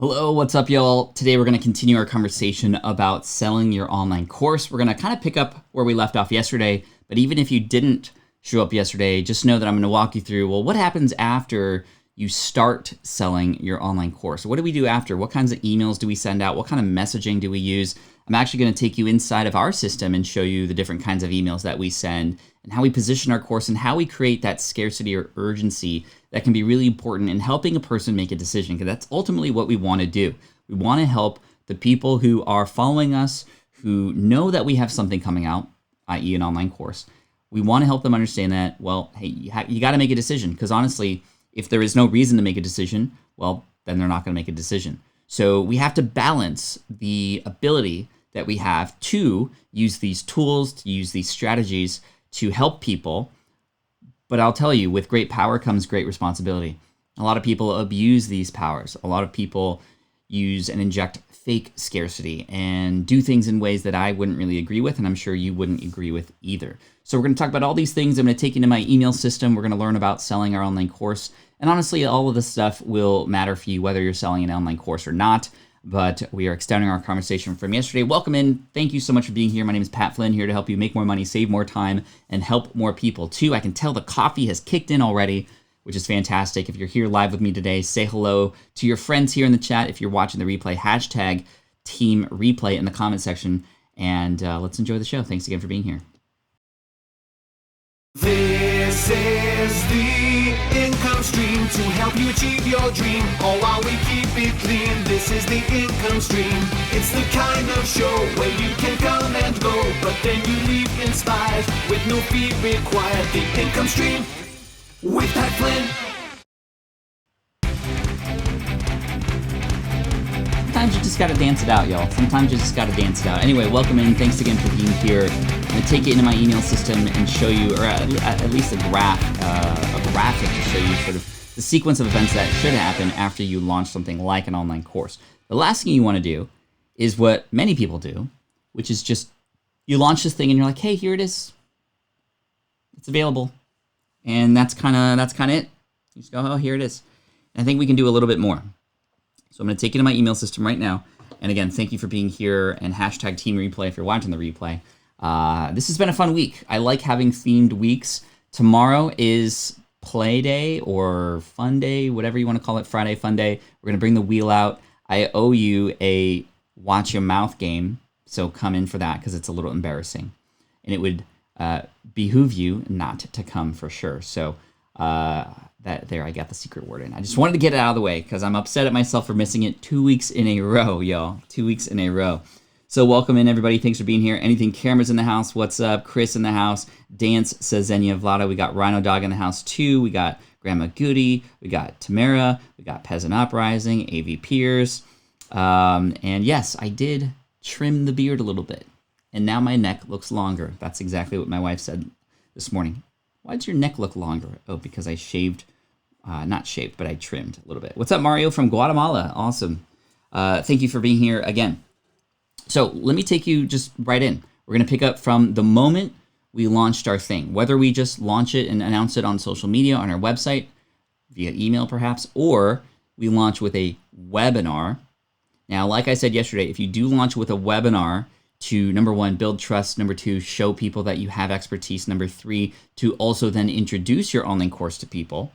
Hello, what's up, y'all? Today we're going to continue our conversation about selling your online course. We're going to kind of pick up where we left off yesterday, but even if you didn't show up yesterday, just know that I'm going to walk you through, well, what happens after you start selling your online course? What do we do after? What kinds of emails do we send out? What kind of messaging do we use? I'm actually going to take you inside of our system and show you the different kinds of emails that we send and how we position our course and how we create that scarcity or urgency that can be really important in helping a person make a decision, because that's ultimately what we want to do. We want to help the people who are following us, who know that we have something coming out, i.e. an online course. We want to help them understand that, well, hey, you got to make a decision, because honestly, if there is no reason to make a decision, well, then they're not going to make a decision. So we have to balance the ability that we have to use these tools, to use these strategies to help people. But I'll tell you, with great power comes great responsibility. A lot of people abuse these powers. A lot of people use and inject fake scarcity and do things in ways that I wouldn't really agree with, and I'm sure you wouldn't agree with either. So we're going to talk about all these things. I'm going to take you into my email system. We're going to learn about selling our online course. And honestly, all of this stuff will matter for you whether you're selling an online course or not. But we are extending our conversation from yesterday. Welcome in. Thank you so much for being here. My name is Pat Flynn, here to help you make more money, save more time, and help more people too. I can tell the coffee has kicked in already, which is fantastic. If you're here live with me today, say hello to your friends here in the chat. If you're watching the replay, hashtag Team Replay in the comment section, and let's enjoy the show. Thanks again for being here. This is the income stream to help you achieve your dream, all while we keep it clean. This is the income stream. It's the kind of show where you can come and go, but then you leave inspired with no fee required. The income stream with Pat Flynn. Sometimes you just gotta dance it out, y'all. Sometimes you just gotta dance it out. Anyway, welcome in. Thanks again for being here. I'm gonna take you into my email system and show you, or at least a graphic to show you sort of the sequence of events that should happen after you launch something like an online course. The last thing you want to do is what many people do, which is just you launch this thing and you're like, hey, here it is. It's available. And that's kind of it. You just go, oh, here it is. And I think we can do a little bit more. So I'm going to take you to my email system right now. And again, thank you for being here, and hashtag Team Replay if you're watching the replay. This has been a fun week. I like having themed weeks. Tomorrow is play day or fun day, whatever you want to call it, Friday fun day. We're going to bring the wheel out. I owe you a watch your mouth game, so come in for that because it's a little embarrassing. And it would behoove you not to come for sure. So there, I got the secret word in. I just wanted to get it out of the way because I'm upset at myself for missing it 2 weeks in a row, y'all. 2 weeks in a row. So welcome in, everybody. Thanks for being here. Anything Cameras in the house. What's up? Chris in the house. Dance says Xenia Vlada. We got Rhino Dog in the house too. We got Grandma Goody. We got Tamara. We got Peasant Uprising. AV Piers. And yes, I did trim the beard a little bit. And now my neck looks longer. That's exactly what my wife said this morning. Why does your neck look longer? Oh, because I shaved. Not shaved, but I trimmed a little bit. What's up, Mario from Guatemala? Awesome. Thank you for being here again. So let me take you just right in. We're going to pick up from the moment we launched our thing, whether we just launch it and announce it on social media, on our website, via email perhaps, or we launch with a webinar. Now, like I said yesterday, if you do launch with a webinar to, number one, build trust, number two, show people that you have expertise, number three, to also then introduce your online course to people,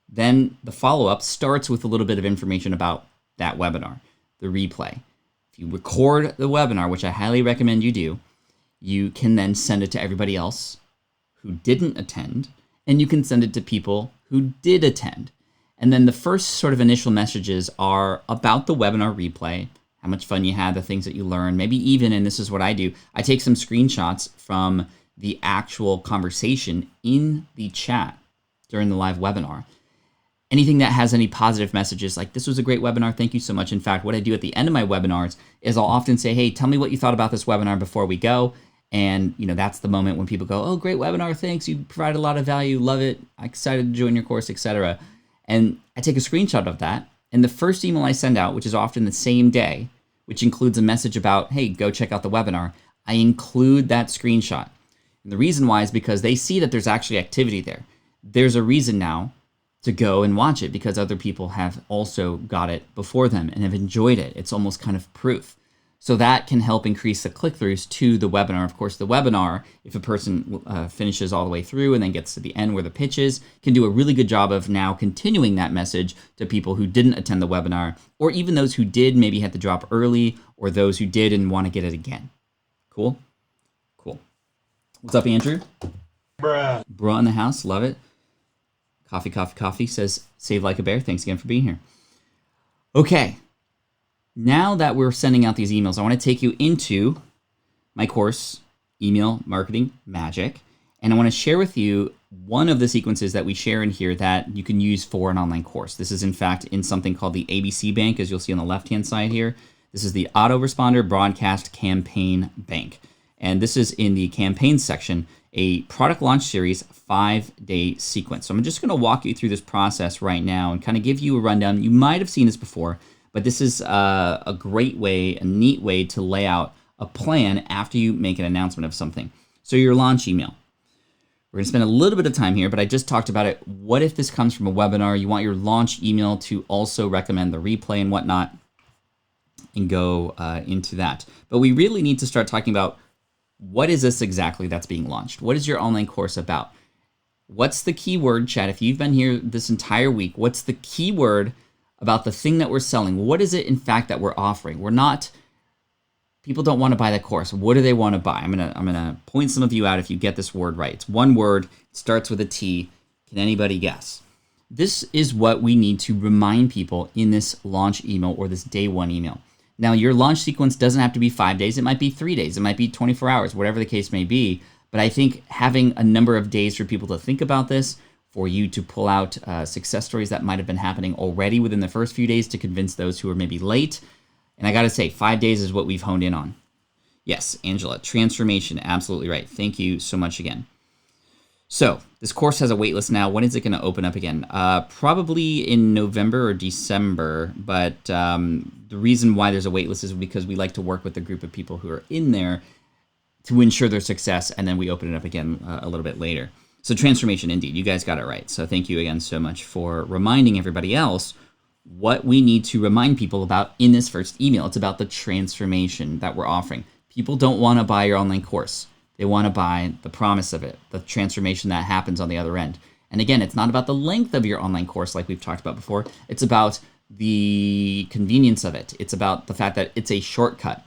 then the follow-up starts with a little bit of information about that webinar, the replay. If you record the webinar, which I highly recommend you do, you can then send it to everybody else who didn't attend, and you can send it to people who did attend. And then the first sort of initial messages are about the webinar replay, how much fun you had, the things that you learned, maybe even, and this is what I do, I take some screenshots from the actual conversation in the chat during the live webinar. Anything that has any positive messages, like this was a great webinar, thank you so much. In fact, what I do at the end of my webinars is I'll often say, hey, tell me what you thought about this webinar before we go. And that's the moment when people go, oh, great webinar, thanks, you provided a lot of value, love it, I'm excited to join your course, etc. And I take a screenshot of that. And the first email I send out, which is often the same day, which includes a message about, hey, go check out the webinar, I include that screenshot. And the reason why is because they see that there's actually activity there. There's a reason now to go and watch it because other people have also got it before them and have enjoyed it. It's almost kind of proof. So that can help increase the click-throughs to the webinar. Of course, the webinar, if a person finishes all the way through and then gets to the end where the pitch is, can do a really good job of now continuing that message to people who didn't attend the webinar, or even those who did maybe had to drop early, or those who did and want to get it again. Cool? Cool. What's up, Andrew? Bruh. Bruh in the house. Love it. Coffee, coffee, coffee says, save like a bear. Thanks again for being here. Okay. Now that we're sending out these emails, I want to take you into my course, Email Marketing Magic, and I want to share with you one of the sequences that we share in here that you can use for an online course. This is, in fact, in something called the ABC Bank, as you'll see on the left-hand side here. This is the Autoresponder Broadcast Campaign Bank, and this is in the campaign section, a product launch series 5-day sequence. So I'm just going to walk you through this process right now and kind of give you a rundown. You might have seen this before, but this is a great way, a neat way to lay out a plan after you make an announcement of something. So your launch email. We're going to spend a little bit of time here, but I just talked about it. What if this comes from a webinar? You want your launch email to also recommend the replay and whatnot, and go into that. But we really need to start talking about what is this exactly that's being launched? What is your online course about? What's the keyword, chat? If you've been here this entire week, what's the keyword about the thing that we're selling? What is it, in fact, that we're offering? People don't want to buy that course. What do they want to buy? I'm gonna point some of you out if you get this word right. It's one word, it starts with a T. Can anybody guess? This is what we need to remind people in this launch email or this day one email. Now, your launch sequence doesn't have to be 5 days. It might be 3 days. It might be 24 hours, whatever the case may be. But I think having a number of days for people to think about this, for you to pull out success stories that might have been happening already within the first few days to convince those who are maybe late. And I got to say, 5 days is what we've honed in on. Yes, Angela, transformation, absolutely right. Thank you so much again. So this course has a waitlist now. When is it going to open up again? Probably in November or December. But the reason why there's a waitlist is because we like to work with a group of people who are in there to ensure their success, and then we open it up again a little bit later. So transformation, indeed. You guys got it right. So thank you again so much for reminding everybody else what we need to remind people about in this first email. It's about the transformation that we're offering. People don't want to buy your online course. They want to buy the promise of it, the transformation that happens on the other end. And again, it's not about the length of your online course like we've talked about before. It's about the convenience of it. It's about the fact that it's a shortcut.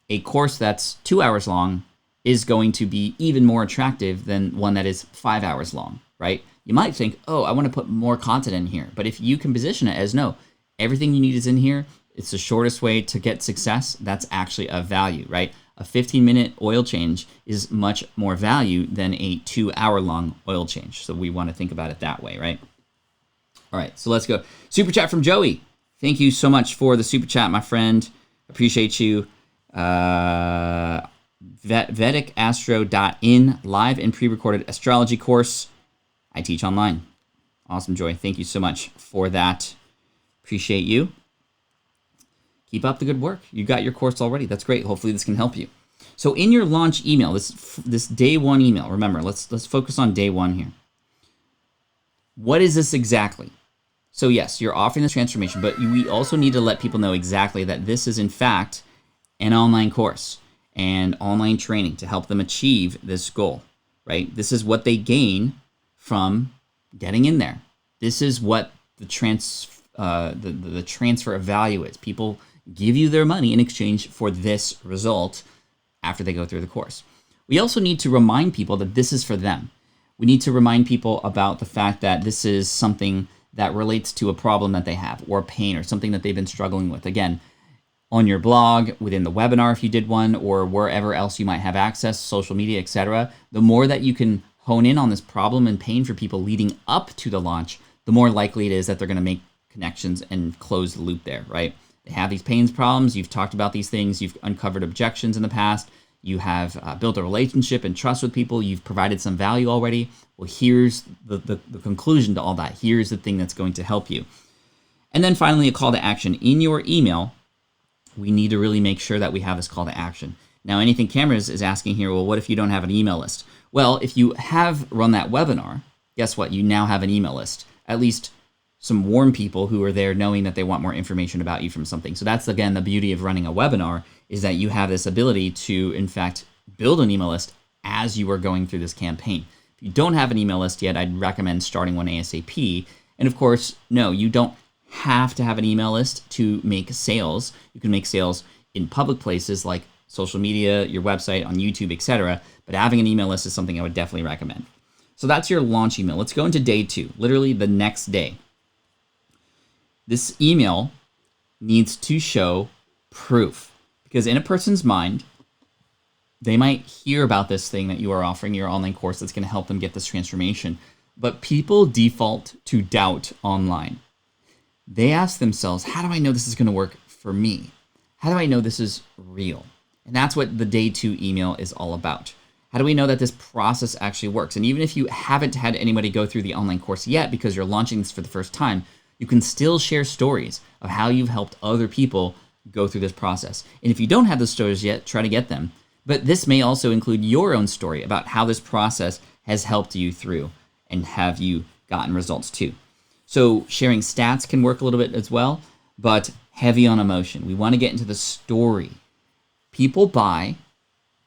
A course that's 2 hours long is going to be even more attractive than one that is 5 hours long, right? You might think, oh, I want to put more content in here. But if you can position it as, no, everything you need is in here, it's the shortest way to get success, that's actually a value, right? A 15-minute oil change is much more value than a 2-hour-long oil change. So we want to think about it that way, right? All right, so let's go. Super chat from Joey. Thank you so much for the super chat, my friend. Appreciate you. VedicAstro.in, live and pre-recorded astrology course. I teach online. Awesome, Joy. Thank you so much for that. Appreciate you. Keep up the good work. You got your course already. That's great. Hopefully this can help you. So in your launch email, this day one email, remember, let's focus on day one here. What is this exactly? So yes, you're offering this transformation, but we also need to let people know exactly that this is in fact an online course and online training to help them achieve this goal, right? This is what they gain from getting in there. This is what the transfer of value is. People give you their money in exchange for this result after they go through the course. We also need to remind people that this is for them. We need to remind people about the fact that this is something that relates to a problem that they have, or pain, or something that they've been struggling with. Again, on your blog, within the webinar if you did one, or wherever else you might have access, social media, etc. The more that you can hone in on this problem and pain for people leading up to the launch, the more likely it is that they're going to make connections and close the loop there, right? They have these pains, problems, you've talked about these things, you've uncovered objections in the past, you have built a relationship and trust with people, you've provided some value already. Well, here's the conclusion to all that. Here's the thing that's going to help you. And then finally, a call to action. In your email, we need to really make sure that we have this call to action. Now, Anything Cameras is asking here, well, what if you don't have an email list? Well, if you have run that webinar, guess what? You now have an email list. at least some warm people who are there knowing that they want more information about you from something. So that's, again, the beauty of running a webinar, is that you have this ability to, in fact, build an email list as you are going through this campaign. If you don't have an email list yet, I'd recommend starting one ASAP. And of course, no, you don't have to have an email list to make sales. You can make sales in public places like social media, your website, on YouTube, etc. But having an email list is something I would definitely recommend. So that's your launch email. Let's go into day 2, literally the next day. This email needs to show proof, because in a person's mind, they might hear about this thing that you are offering, your online course that's going to help them get this transformation. But people default to doubt online. They ask themselves, how do I know this is going to work for me? How do I know this is real? And that's what the day 2 email is all about. How do we know that this process actually works? And even if you haven't had anybody go through the online course yet because you're launching this for the first time, you can still share stories of how you've helped other people go through this process. And if you don't have those stories yet, try to get them. But this may also include your own story about how this process has helped you through and have you gotten results too. So sharing stats can work a little bit as well, but heavy on emotion. We want to get into the story. People buy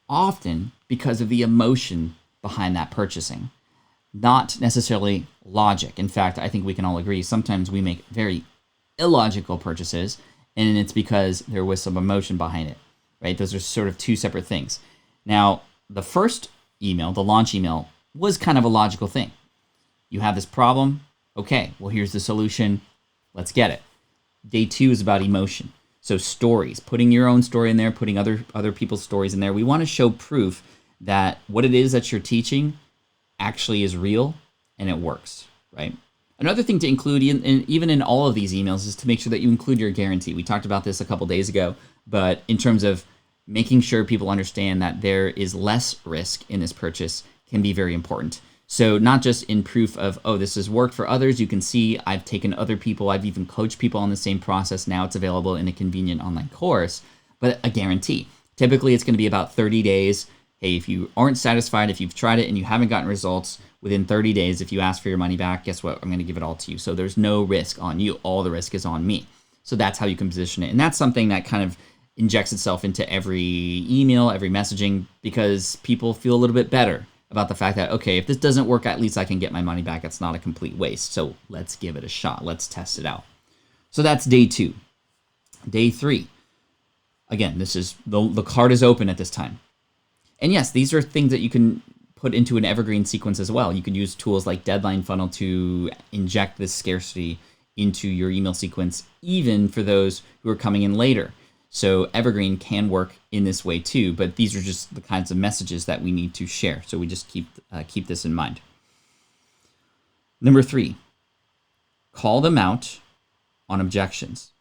often because of the emotion behind that purchasing, not necessarily logic. In fact, I think we can all agree sometimes we make very illogical purchases, and it's because there was some emotion behind it, right? Those are sort of two separate things. Now, the first email, the launch email, was kind of a logical thing. You have this problem. Okay, well, here's the solution. Let's get it. Day 2 is about emotion. So stories, putting your own story in there, putting other people's stories in there. We want to show proof that what it is that you're teaching actually is real and it works, right? Another thing to include even in all of these emails is to make sure that you include your guarantee. We talked about this a couple days ago, but in terms of making sure people understand that there is less risk in this purchase can be very important. So not just in proof of, oh, this has worked for others. You can see I've taken other people, I've even coached people on the same process. Now it's available in a convenient online course, but a guarantee. Typically it's going to be about 30 days. Hey, if you aren't satisfied, if you've tried it and you haven't gotten results within 30 days, if you ask for your money back, guess what? I'm going to give it all to you. So there's no risk on you. All the risk is on me. So that's how you can position it. And that's something that kind of injects itself into every email, every messaging, because people feel a little bit better about the fact that, okay, if this doesn't work, at least I can get my money back. It's not a complete waste. So let's give it a shot. Let's test it out. So that's day 2. Day 3. Again, this is the card is open at this time. And yes, these are things that you can put into an evergreen sequence as well. You can use tools like Deadline Funnel to inject this scarcity into your email sequence, even for those who are coming in later. So Evergreen can work in this way too, but these are just the kinds of messages that we need to share. So we just keep this in mind. Number 3, call them out on objections.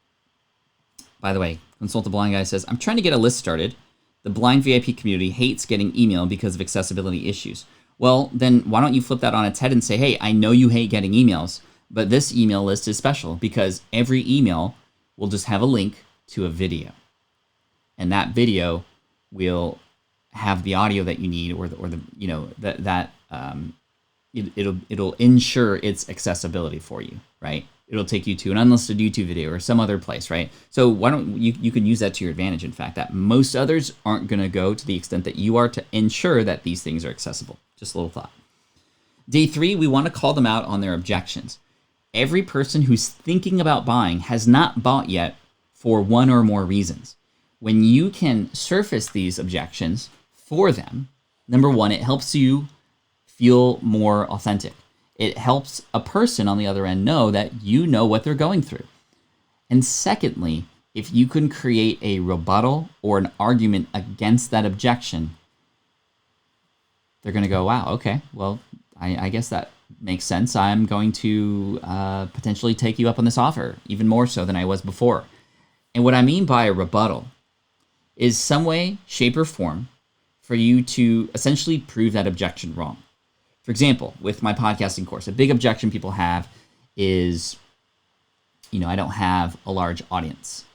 By the way, Consult the Blind Guy says, I'm trying to get a list started. The blind VIP community hates getting email because of accessibility issues. Well, then why don't you flip that on its head and say, hey, I know you hate getting emails, but this email list is special because every email will just have a link to a video. And that video will have the audio that you need, or the you know, it'll ensure its accessibility for you, right? It'll take you to an unlisted YouTube video or some other place, right? So why don't you can use that to your advantage, in fact, that most others aren't going to go to the extent that you are to ensure that these things are accessible. Just a little thought. Day 3, we want to call them out on their objections. Every person who's thinking about buying has not bought yet for one or more reasons. When you can surface these objections for them, number 1, it helps you feel more authentic. It helps a person on the other end know that you know what they're going through. And secondly, if you can create a rebuttal or an argument against that objection, they're going to go, wow, okay, well, I guess that makes sense. I'm going to potentially take you up on this offer, even more so than I was before. And what I mean by a rebuttal is some way, shape, or form for you to essentially prove that objection wrong. For example, with my podcasting course, a big objection people have is, I don't have a large audience.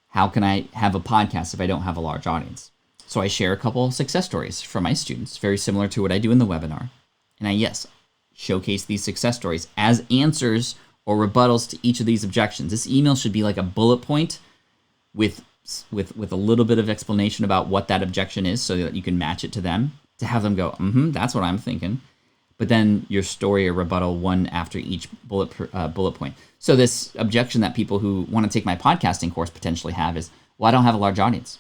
How can I have a podcast if I don't have a large audience? So I share a couple success stories from my students, very similar to what I do in the webinar. And I showcase these success stories as answers or rebuttals to each of these objections. This email should be like a bullet point with a little bit of explanation about what that objection is so that you can match it to them, to have them go, that's what I'm thinking. But then your story or rebuttal one after each bullet point. So this objection that people who want to take my podcasting course potentially have is, well, I don't have a large audience.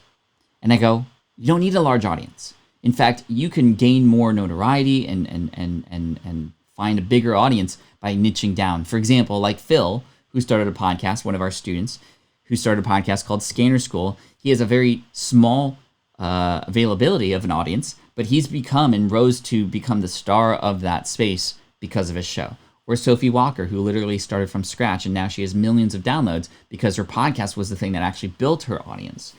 And I go, you don't need a large audience. In fact, you can gain more notoriety and find a bigger audience by niching down. For example, like Phil, who started a podcast, one of our students, who started a podcast called Scanner School. He has a very small availability of an audience, but he's become and rose to become the star of that space because of his show. Or Sophie Walker, who literally started from scratch, and now she has millions of downloads because her podcast was the thing that actually built her audience.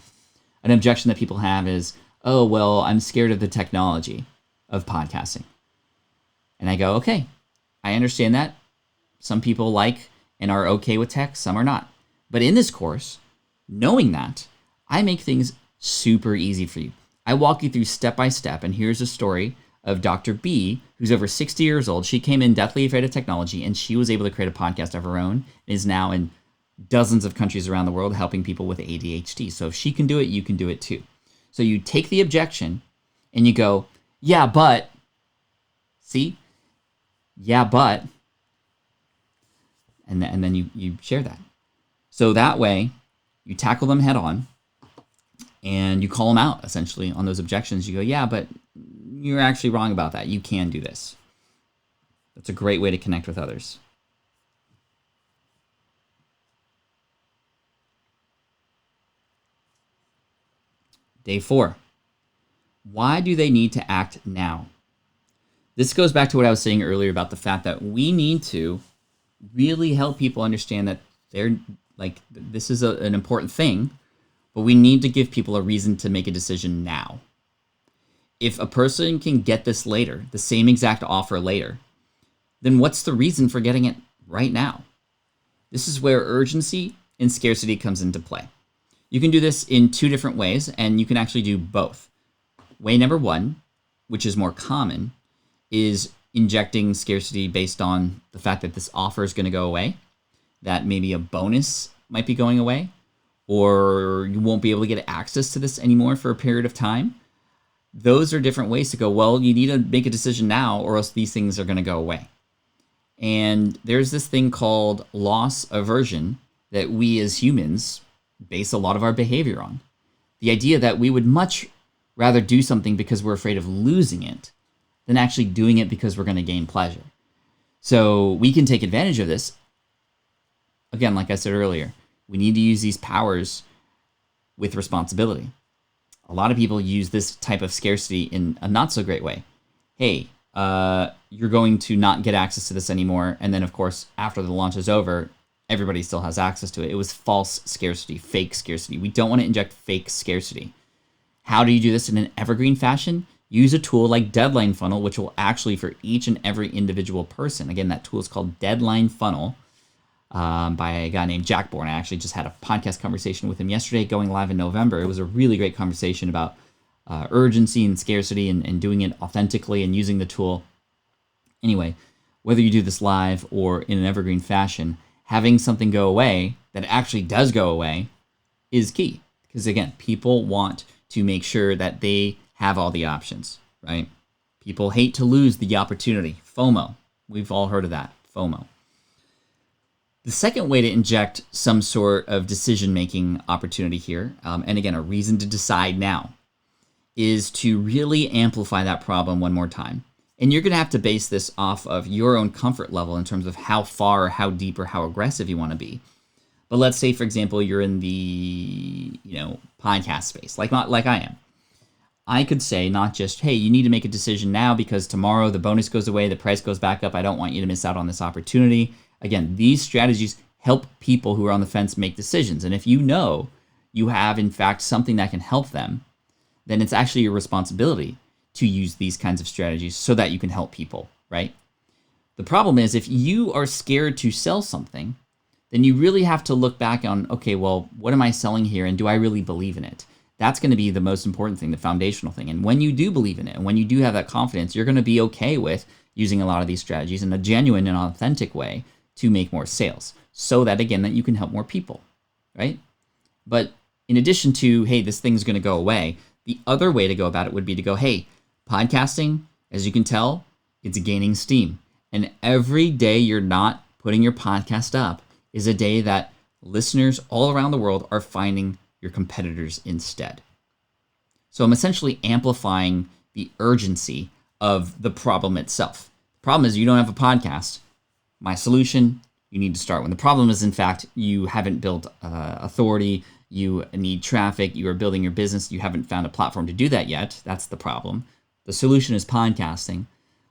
An objection that people have is, oh, well, I'm scared of the technology of podcasting. And I go, okay, I understand that. Some people like and are okay with tech, some are not. But in this course, knowing that, I make things super easy for you. I walk you through step by step, and here's a story of Dr. B, who's over 60 years old. She came in deathly afraid of technology, and she was able to create a podcast of her own, and is now in dozens of countries around the world helping people with ADHD. So if she can do it, you can do it too. So you take the objection, and you go, yeah, but, see? Yeah, but, and then you share that. So that way, you tackle them head on, and you call them out, essentially, on those objections. You go, yeah, but you're actually wrong about that. You can do this. That's a great way to connect with others. Day 4. Why do they need to act now? This goes back to what I was saying earlier about the fact that we need to really help people understand that they're like, this is an important thing, but we need to give people a reason to make a decision now. If a person can get this later, the same exact offer later, then what's the reason for getting it right now? This is where urgency and scarcity comes into play. You can do this in 2 different ways, and you can actually do both. Way number 1, which is more common, is injecting scarcity based on the fact that this offer is going to go away, that maybe a bonus might be going away, or you won't be able to get access to this anymore for a period of time. Those are different ways to go, well, you need to make a decision now or else these things are going to go away. And there's this thing called loss aversion that we as humans base a lot of our behavior on. The idea that we would much rather do something because we're afraid of losing it than actually doing it because we're going to gain pleasure. So we can take advantage of this. Again, like I said earlier, we need to use these powers with responsibility. A lot of people use this type of scarcity in a not so great way. Hey, you're going to not get access to this anymore. And then, of course, after the launch is over, everybody still has access to it. It was false scarcity, fake scarcity. We don't want to inject fake scarcity. How do you do this in an evergreen fashion? Use a tool like Deadline Funnel, which will actually, for each and every individual person, again, that tool is called Deadline Funnel, by a guy named Jack Bourne. I actually just had a podcast conversation with him yesterday, going live in November. It was a really great conversation about urgency and scarcity and doing it authentically and using the tool. Anyway, whether you do this live or in an evergreen fashion, having something go away that actually does go away is key. Because again, people want to make sure that they have all the options, right? People hate to lose the opportunity. FOMO. We've all heard of that. FOMO. The second way to inject some sort of decision-making opportunity here, and again, a reason to decide now, is to really amplify that problem one more time. And you're going to have to base this off of your own comfort level in terms of how far, or how deep, or how aggressive you want to be. But let's say, for example, you're in the podcast space, like I am. I could say not just, hey, you need to make a decision now because tomorrow the bonus goes away, the price goes back up. I don't want you to miss out on this opportunity. Again, these strategies help people who are on the fence make decisions. And if you know you have, in fact, something that can help them, then it's actually your responsibility to use these kinds of strategies so that you can help people, right? The problem is if you are scared to sell something, then you really have to look back on, okay, well, what am I selling here and do I really believe in it? That's going to be the most important thing, the foundational thing. And when you do believe in it, and when you do have that confidence, you're going to be okay with using a lot of these strategies in a genuine and authentic way to make more sales, so that, again, that you can help more people, right? But in addition to, hey, this thing's going to go away, the other way to go about it would be to go, hey, podcasting, as you can tell, it's gaining steam. And every day you're not putting your podcast up is a day that listeners all around the world are finding your competitors instead. So I'm essentially amplifying the urgency of the problem itself. The problem is you don't have a podcast. My solution, you need to start one. The problem is, in fact, you haven't built authority. You need traffic. You are building your business. You haven't found a platform to do that yet. That's the problem. The solution is podcasting.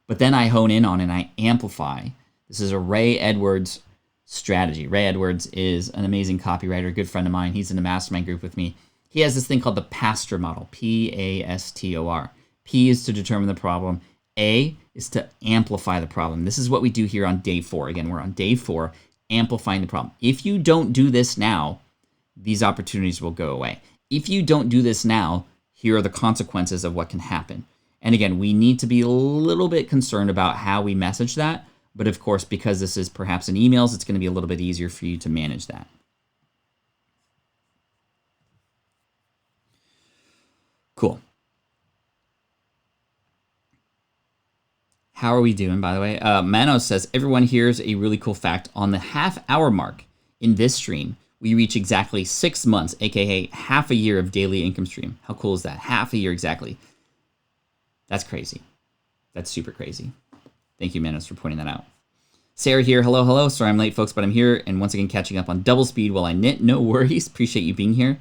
But then I hone in on and I amplify. This is a Ray Edwards strategy. Ray Edwards is an amazing copywriter, a good friend of mine. He's in a mastermind group with me. He has this thing called the PASTOR model, P-A-S-T-O-R. P is to determine the problem. A is to amplify the problem. This is what we do here on day 4. Again, we're on day 4, amplifying the problem. If you don't do this now, these opportunities will go away. If you don't do this now, here are the consequences of what can happen. And again, we need to be a little bit concerned about how we message that. But of course, because this is perhaps in emails, it's going to be a little bit easier for you to manage that. Cool. How are we doing, by the way? Manos says, everyone hears a really cool fact. On the half-hour mark in this stream, we reach exactly 6 months, aka half a year of daily income stream. How cool is that? Half a year exactly. That's crazy. That's super crazy. Thank you, Manos, for pointing that out. Sarah here. Hello, hello. Sorry I'm late, folks, but I'm here and once again catching up on double speed while I knit. No worries. Appreciate you being here.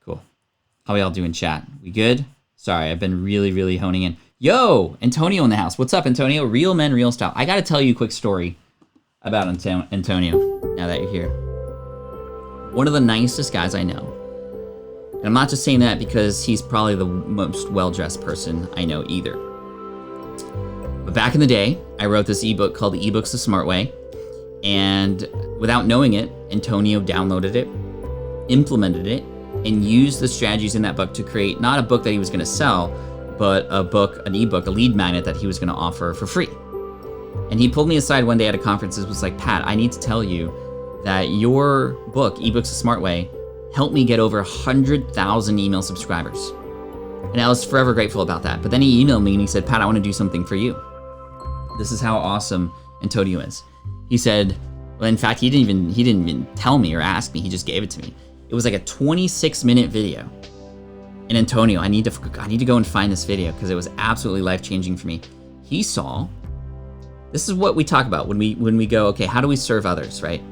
Cool. How are y'all doing, chat? We good? Sorry, I've been really honing in. Yo, Antonio in the house. What's up, Antonio? Real men, real style. I got to tell you a quick story about Antonio now that you're here. One of the nicest guys I know. And I'm not just saying that because he's probably the most well-dressed person I know either. But back in the day, I wrote this ebook called The eBooks the Smart Way. And without knowing it, Antonio downloaded it, implemented it, and used the strategies in that book to create not a book that he was going to sell, but a book, an ebook, a lead magnet that he was going to offer for free. And he pulled me aside one day at a conference and was like, Pat, I need to tell you that your book, eBooks the Smart Way, helped me get over 100,000 email subscribers. And I was forever grateful about that. But then he emailed me and he said, Pat, I want to do something for you. This is how awesome Antonio is. He said, well, in fact, he didn't even tell me or ask me. He just gave it to me. It was like a 26-minute video. And Antonio, I need to go and find this video because it was absolutely life-changing for me. He saw, this is what we talk about when we go, okay, how do we serve others, right?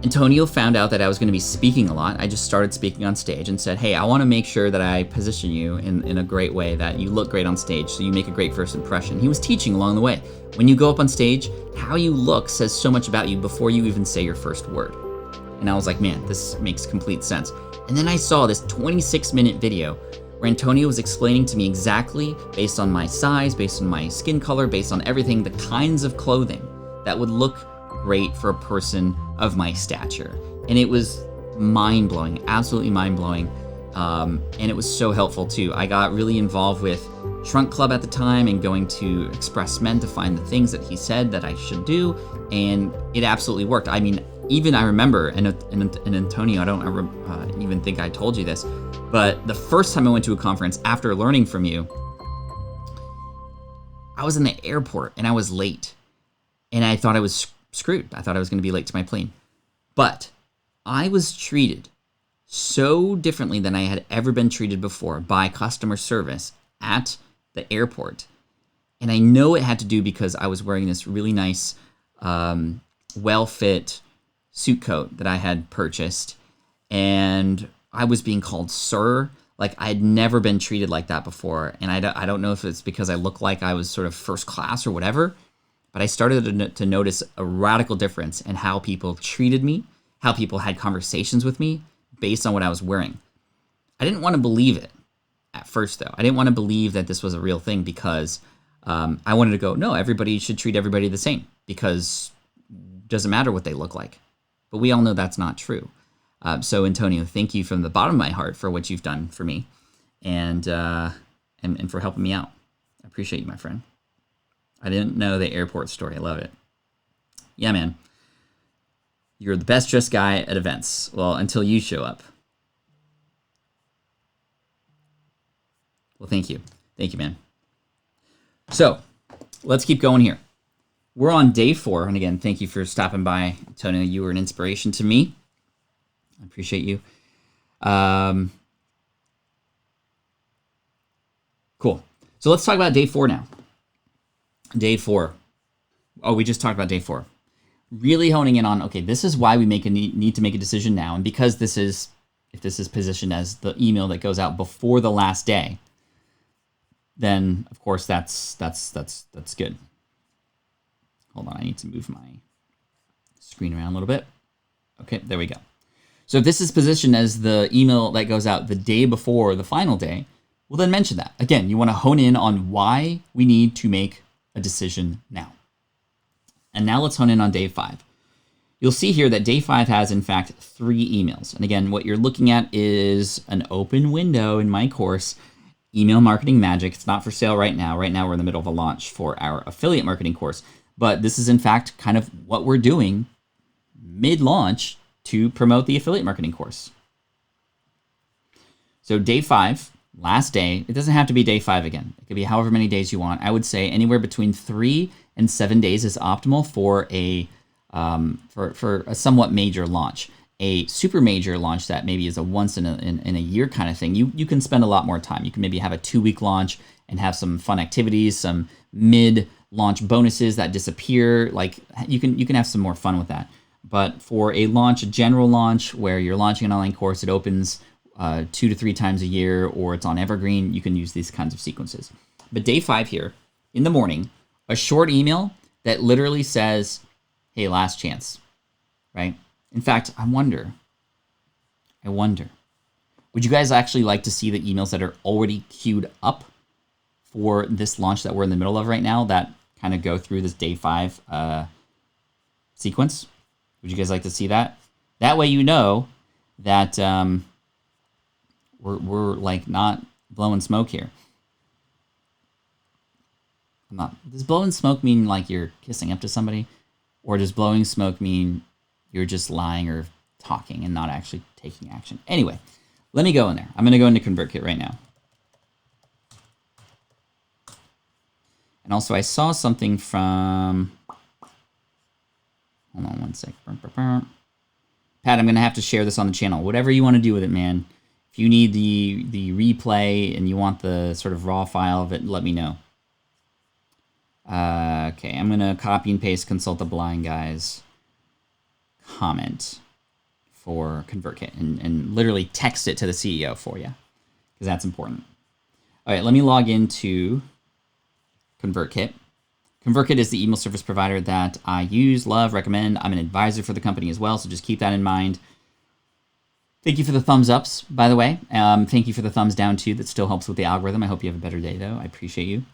Antonio found out that I was going to be speaking a lot. I just started speaking on stage and said, hey, I want to make sure that I position you in a great way, that you look great on stage so you make a great first impression. He was teaching along the way. When you go up on stage, how you look says so much about you before you even say your first word. And I was like, man, this makes complete sense. And then I saw this 26-minute video where Antonio was explaining to me exactly, based on my size, based on my skin color, based on everything, the kinds of clothing that would look great for a person of my stature. And it was mind-blowing, absolutely mind-blowing. And it was so helpful too. I got really involved with Trunk Club at the time and going to Express Men to find the things that he said that I should do. And it absolutely worked. I mean, even I remember, and Antonio, I don't ever even think I told you this, but the first time I went to a conference after learning from you, I was in the airport and I was late. And I thought I was screwed. I thought I was going to be late to my plane. But I was treated so differently than I had ever been treated before by customer service at the airport. And I know it had to do because I was wearing this really nice, well-fit suit coat that I had purchased. And I was being called sir. Like I had never been treated like that before. And I don't know if it's because I look like I was sort of first class or whatever. But I started to notice a radical difference in how people treated me, how people had conversations with me based on what I was wearing. I didn't want to believe it at first, though. I didn't want to believe that this was a real thing because I wanted to go, no, everybody should treat everybody the same because it doesn't matter what they look like. But we all know that's not true. So Antonio, thank you from the bottom of my heart for what you've done for me, and for helping me out. I appreciate you, my friend. I didn't know the airport story. I love it. Yeah, man. You're the best dressed guy at events. Well, until you show up. Well, thank you. Thank you, man. So let's keep going here. We're on day 4. And again, thank you for stopping by, Antonio. You were an inspiration to me. I appreciate you. Cool. So let's talk about day 4 now. Day 4. Oh, we just talked about day 4. Really honing in on, okay, this is why we need to make a decision now. And because if this is positioned as the email that goes out before the last day, then of course that's good. Hold on, I need to move my screen around a little bit. Okay, there we go. So if this is positioned as the email that goes out the day before the final day, well then mention that. Again, you want to hone in on why we need to make a decision now. And now let's hone in on day 5. You'll see here that day 5 has, in fact, 3 emails. And again, what you're looking at is an open window in my course, Email Marketing Magic. It's not for sale right now. Right now, we're in the middle of a launch for our affiliate marketing course. But this is, in fact, kind of what we're doing mid-launch to promote the affiliate marketing course. So day 5, last day, it doesn't have to be day 5 again. It could be however many days you want. I would say anywhere between 3 and 7 days is optimal for a somewhat major launch. A super major launch that maybe is a once in a year kind of thing, you can spend a lot more time. You can maybe have a 2-week launch and have some fun activities, some mid-launch bonuses that disappear. Like you can have some more fun with that. But for a launch, a general launch where you're launching an online course, it opens 2 to 3 times a year, or it's on Evergreen, you can use these kinds of sequences. But day 5 here, in the morning, a short email that literally says, hey, last chance, right? In fact, I wonder, would you guys actually like to see the emails that are already queued up for this launch that we're in the middle of right now that kind of go through this day 5 sequence? Would you guys like to see that? That way you know that we're like not blowing smoke here. Does blowing smoke mean like you're kissing up to somebody? Or does blowing smoke mean you're just lying or talking and not actually taking action? Anyway, let me go in there. I'm going to go into ConvertKit right now. And also I saw something from, hold on one sec. Pat, I'm going to have to share this on the channel. Whatever you want to do with it, man. If you need the replay and you want the sort of raw file of it, let me know. Okay, I'm going to copy and paste Consult the Blind Guy's comment for ConvertKit and literally text it to the CEO for you, because that's important. All right, let me log into ConvertKit. ConvertKit is the email service provider that I use, love, recommend. I'm an advisor for the company as well, so just keep that in mind. Thank you for the thumbs ups, by the way. Thank you for the thumbs down, too. That still helps with the algorithm. I hope you have a better day, though. I appreciate you.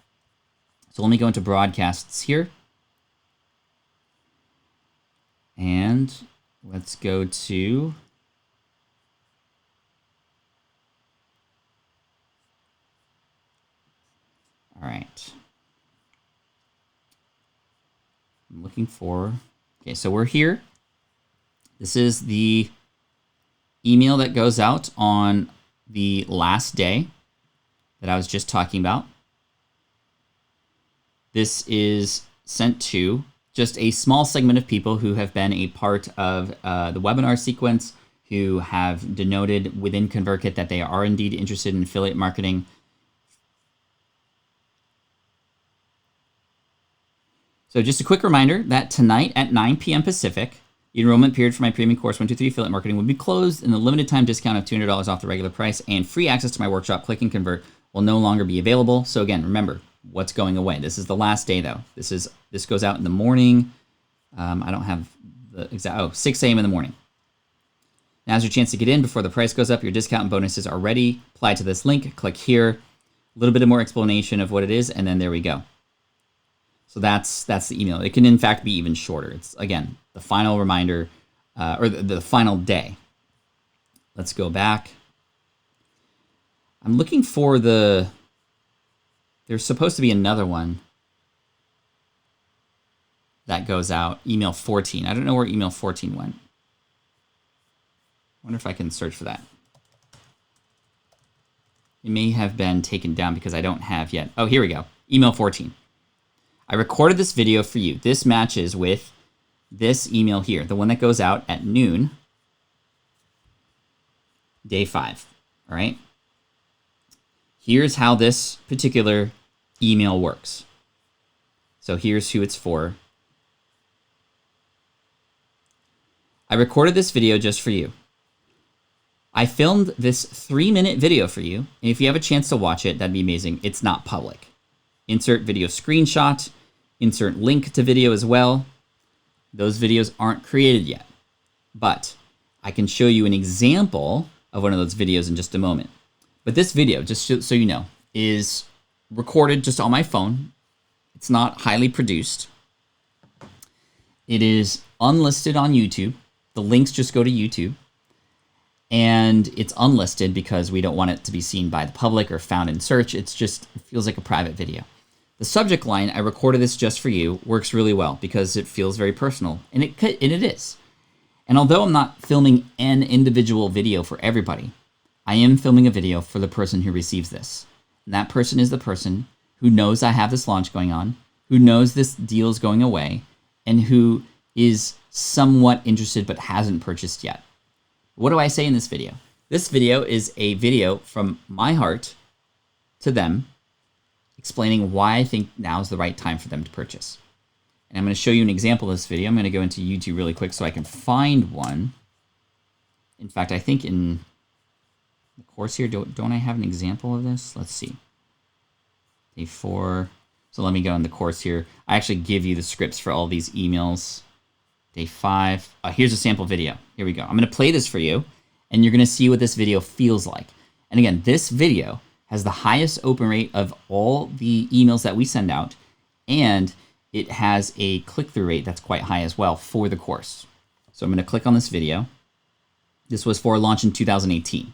So let me go into broadcasts here. And let's go to all right. I'm looking for, okay, so we're here. This is the email that goes out on the last day that I was just talking about. This is sent to just a small segment of people who have been a part of the webinar sequence, who have denoted within ConvertKit that they are indeed interested in affiliate marketing. So just a quick reminder that tonight at 9 p.m. Pacific, the enrollment period for my premium course 123 Affiliate Marketing will be closed, and the limited time discount of $200 off the regular price and free access to my workshop, Click and Convert, will no longer be available. So again, remember, what's going away? This is the last day, though. This goes out in the morning. I don't have the exact, 6 a.m. in the morning. Now's your chance to get in before the price goes up. Your discount and bonuses are ready. Apply to this link. Click here. A little bit of more explanation of what it is, and then there we go. So that's the email. It can, in fact, be even shorter. It's, again, the final reminder, or the final day. Let's go back. I'm looking for there's supposed to be another one that goes out, email 14. I don't know where email 14 went. I wonder if I can search for that. It may have been taken down because I don't have yet. Oh, here we go. Email 14. I recorded this video for you. This matches with this email here, the one that goes out at noon, day 5. All right. Here's how this particular email works. So here's who it's for. I recorded this video just for you. I filmed this 3-minute video for you. And if you have a chance to watch it, that'd be amazing. It's not public. Insert video screenshot, insert link to video as well. Those videos aren't created yet, but I can show you an example of one of those videos in just a moment. But this video, just so you know, is recorded just on my phone. It's not highly produced. It is unlisted on YouTube. The links just go to YouTube. And it's unlisted because we don't want it to be seen by the public or found in search. It feels like a private video. The subject line, I recorded this just for you, works really well because it feels very personal. And it is. And although I'm not filming an individual video for everybody, I am filming a video for the person who receives this. And that person is the person who knows I have this launch going on, who knows this deal is going away, and who is somewhat interested but hasn't purchased yet. What do I say in this video? This video is a video from my heart to them, explaining why I think now is the right time for them to purchase. And I'm going to show you an example of this video. I'm going to go into YouTube really quick so I can find one. In fact, I think in the course here, don't I have an example of this? Let's see. Day 4. So let me go in the course here. I actually give you the scripts for all these emails. Day 5. Here's a sample video. Here we go. I'm going to play this for you, and you're going to see what this video feels like. And again, this video has the highest open rate of all the emails that we send out, and it has a click-through rate that's quite high as well for the course. So I'm going to click on this video. This was for launch in 2018.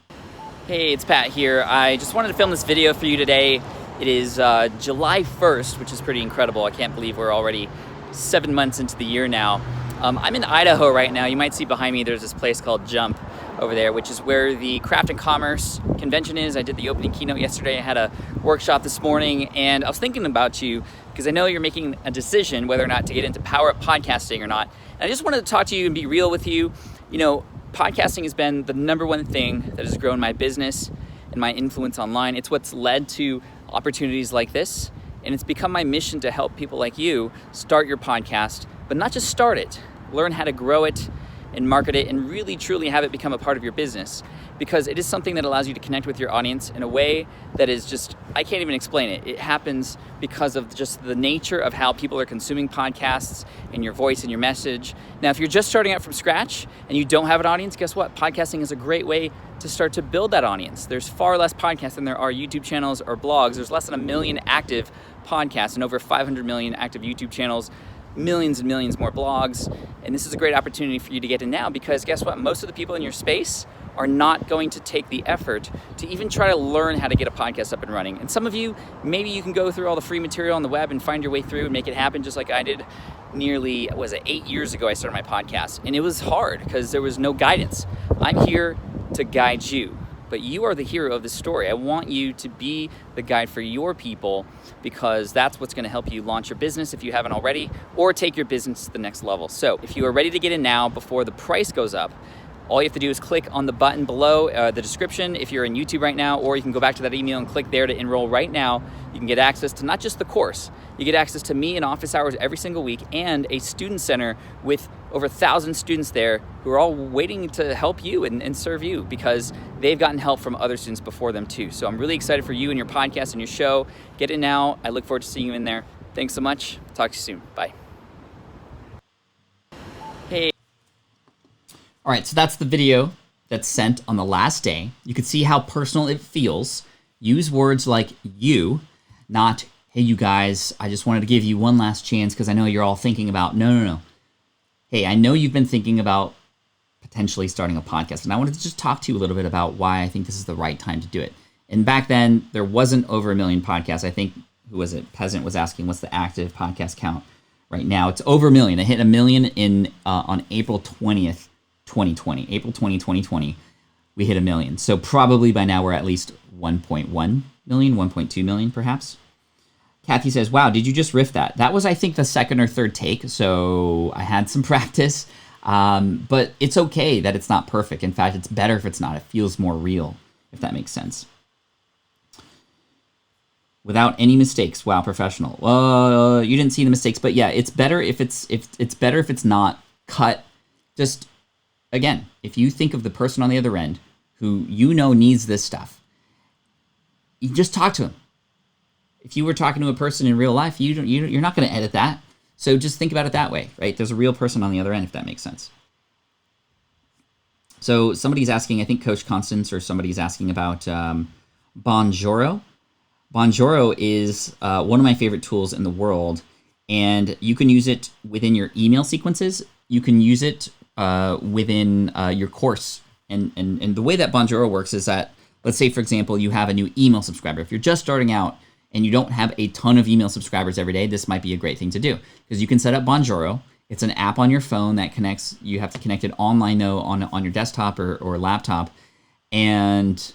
Hey, it's Pat here. I just wanted to film this video for you today. It is July 1st, which is pretty incredible. I can't believe we're already 7 months into the year now. I'm in Idaho right now. You might see behind me there's this place called Jump over there, which is where the Craft and Commerce convention is. I did the opening keynote yesterday. I had a workshop this morning, and I was thinking about you because I know you're making a decision whether or not to get into power up podcasting or not. And I just wanted to talk to you and be real with you. You know, podcasting has been the #1 thing that has grown my business and my influence online. It's what's led to opportunities like this, and it's become my mission to help people like you start your podcast, but not just start it, learn how to grow it and market it and really truly have it become a part of your business, because it is something that allows you to connect with your audience in a way that is just, I can't even explain it. It happens because of just the nature of how people are consuming podcasts and your voice and your message. Now, if you're just starting out from scratch and you don't have an audience, guess what? Podcasting is a great way to start to build that audience. There's far less podcasts than there are YouTube channels or blogs. There's less than 1 million active podcasts and over 500 million active YouTube channels, millions and millions more blogs. And this is a great opportunity for you to get in now, because guess what? Most of the people in your space are not going to take the effort to even try to learn how to get a podcast up and running. And some of you, maybe you can go through all the free material on the web and find your way through and make it happen, just like I did nearly, 8 years ago I started my podcast. And it was hard because there was no guidance. I'm here to guide you, but you are the hero of this story. I want you to be the guide for your people, because that's what's going to help you launch your business if you haven't already, or take your business to the next level. So if you are ready to get in now before the price goes up, all you have to do is click on the button below the description if you're in YouTube right now, or you can go back to that email and click there to enroll right now. You can get access to not just the course, you get access to me in office hours every single week, and a student center with over 1,000 students there who are all waiting to help you and serve you, because they've gotten help from other students before them too. So I'm really excited for you and your podcast and your show. Get in now. I look forward to seeing you in there. Thanks so much. Talk to you soon. Bye. Hey. All right, so that's the video that's sent on the last day. You can see how personal it feels. Use words like you, not, hey, you guys, I just wanted to give you one last chance because I know you're all thinking about, no. Hey, I know you've been thinking about potentially starting a podcast. And I wanted to just talk to you a little bit about why I think this is the right time to do it. And back then, there wasn't over 1 million podcasts. I think, who was it? Peasant was asking, what's the active podcast count right now? It's over 1 million. It hit 1 million on April 20th, 2020. April 20, 2020, we hit 1 million. So probably by now we're at least 1.1 million, 1.2 million perhaps. Kathy says, wow, did you just riff that? That was, I think, the second or third take, so I had some practice. But it's okay that it's not perfect. In fact, it's better if it's not. It feels more real, if that makes sense. Without any mistakes. Wow, professional. Well, you didn't see the mistakes, but yeah, it's better if it's not cut. Just, again, if you think of the person on the other end who you know needs this stuff, you just talk to him. If you were talking to a person in real life, you're not going to edit that. So just think about it that way, right? There's a real person on the other end, if that makes sense. So somebody's asking, I think Coach Constance or somebody's asking about Bonjoro. Bonjoro is one of my favorite tools in the world, and you can use it within your email sequences. You can use it within your course. And the way that Bonjoro works is that, let's say, for example, you have a new email subscriber. If you're just starting out and you don't have a ton of email subscribers every day, this might be a great thing to do, because you can set up Bonjoro. It's an app on your phone that connects. You have to connect it online, though, on your desktop or laptop, and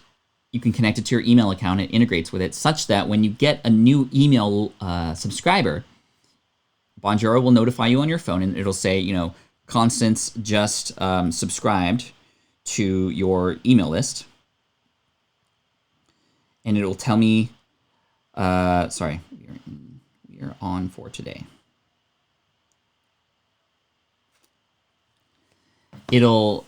you can connect it to your email account. It integrates with it such that when you get a new email subscriber, Bonjoro will notify you on your phone, and it'll say, Constance just subscribed to your email list, and it'll tell me, sorry, we are on for today. It'll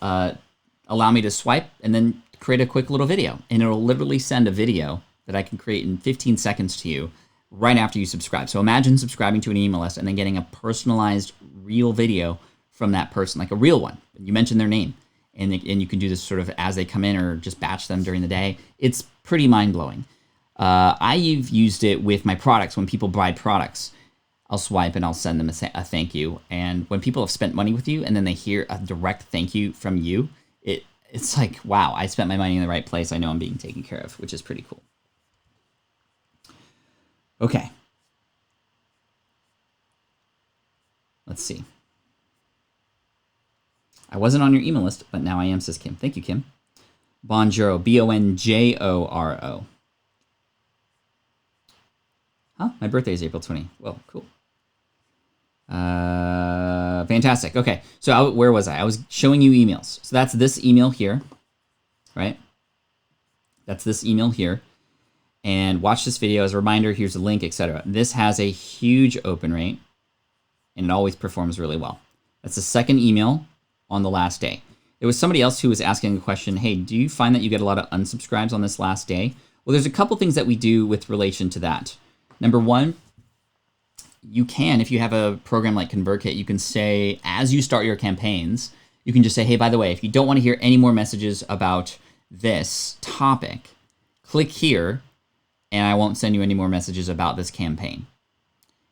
allow me to swipe and then create a quick little video, and it'll literally send a video that I can create in 15 seconds to you right after you subscribe. So imagine subscribing to an email list and then getting a personalized real video from that person, like a real one. You mention their name, and you can do this sort of as they come in or just batch them during the day. It's pretty mind-blowing. I've used it with my products. When people buy products, I'll swipe and I'll send them a thank you. And when people have spent money with you and then they hear a direct thank you from you, it's like, wow, I spent my money in the right place. I know I'm being taken care of, which is pretty cool. Okay. Let's see. I wasn't on your email list, but now I am, says Kim. Thank you, Kim. Bonjoro, Bonjoro. Huh? My birthday is April 20. Well, cool. Fantastic. Okay, so where was I? I was showing you emails. So that's this email here, right? That's this email here. And watch this video as a reminder. Here's a link, etc. This has a huge open rate, and it always performs really well. That's the second email on the last day. There was somebody else who was asking a question, hey, do you find that you get a lot of unsubscribes on this last day? Well, there's a couple things that we do with relation to that. Number one, you can, if you have a program like ConvertKit, you can say, as you start your campaigns, you can just say, hey, by the way, if you don't want to hear any more messages about this topic, click here, and I won't send you any more messages about this campaign.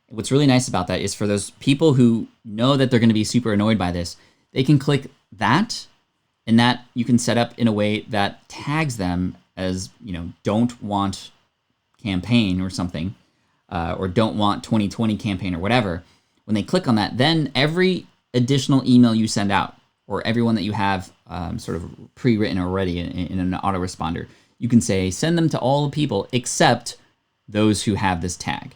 What's really nice about that is for those people who know that they're going to be super annoyed by this, they can click that, and that you can set up in a way that tags them as, don't want campaign or something, or don't want 2020 campaign or whatever. When they click on that, then every additional email you send out, or everyone that you have sort of pre-written already in an autoresponder, you can say, send them to all the people except those who have this tag.